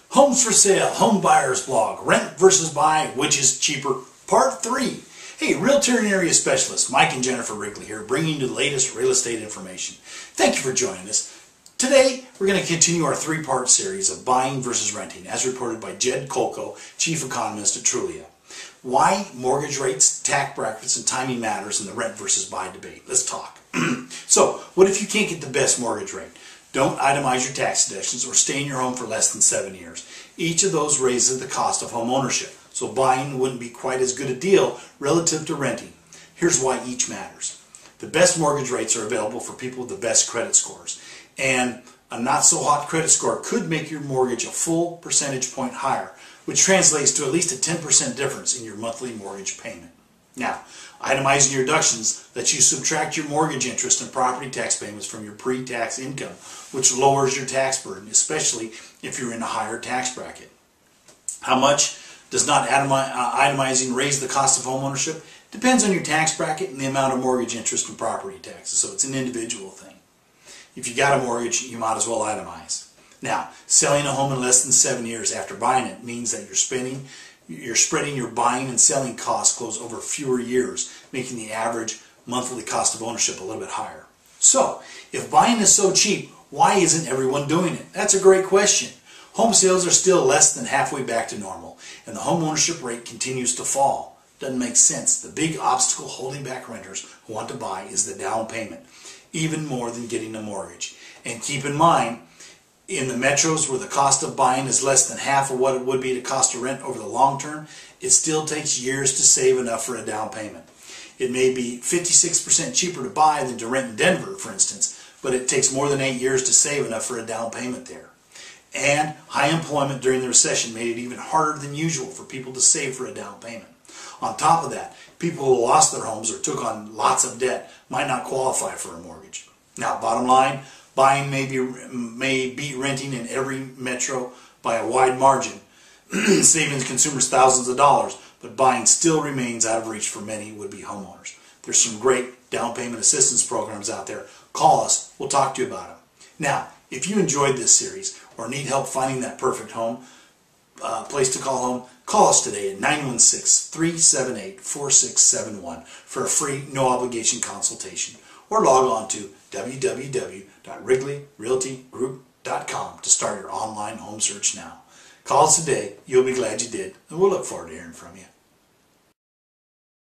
Homes for Sale, Home Buyers Blog, Rent versus Buy, which is cheaper, Part 3. Hey, Realtor and Area Specialist, Mike and Jennifer Rigley here, bringing you the latest real estate information. Thank you for joining us. Today, we're going to continue our three-part series of buying versus renting, as reported by Jed Kolko, Chief Economist at Trulia. Why mortgage rates, tax brackets, and timing matters in the rent versus buy debate. Let's talk. So, what if you can't get the best mortgage rate? Don't itemize your tax deductions or stay in your home for less than 7 years. Each of those raises the cost of home ownership, so buying wouldn't be quite as good a deal relative to renting. Here's why each matters. The best mortgage rates are available for people with the best credit scores, and a not so hot credit score could make your mortgage a full percentage point higher, which translates to at least a 10% difference in your monthly mortgage payment. Now, itemizing your deductions lets you subtract your mortgage interest and property tax payments from your pre-tax income, which lowers your tax burden, especially if you're in a higher tax bracket. How much does not itemizing raise the cost of home ownership? Depends on your tax bracket and the amount of mortgage interest and property taxes, so it's an individual thing. If you got a mortgage, you might as well itemize. Now, selling a home in less than 7 years after buying it means that you're spreading your buying and selling costs over fewer years, making the average monthly cost of ownership a little bit higher. So, if buying is so cheap, why isn't everyone doing it? That's a great question. Home sales are still less than halfway back to normal, and the home ownership rate continues to fall. Doesn't make sense. The big obstacle holding back renters who want to buy is the down payment, even more than getting a mortgage. And keep in mind, in the metros where the cost of buying is less than half of what it would be to cost to rent over the long term, it still takes years to save enough for a down payment. It may be 56% cheaper to buy than to rent in Denver, for instance, but it takes more than 8 years to save enough for a down payment there. And high employment during the recession made it even harder than usual for people to save for a down payment. On top of that, people who lost their homes or took on lots of debt might not qualify for a mortgage. Now, bottom line, buying may beat renting in every metro by a wide margin, saving consumers thousands of dollars, but buying still remains out of reach for many would-be homeowners. There's some great down payment assistance programs out there. Call us. We'll talk to you about them. Now, if you enjoyed this series or need help finding that perfect home, place to call home, call us today at 916-378-4671 for a free, no-obligation consultation, or log on to www.wrigleyrealtygroup.com to start your online home search now. Call us today. You'll be glad you did, and we'll look forward to hearing from you.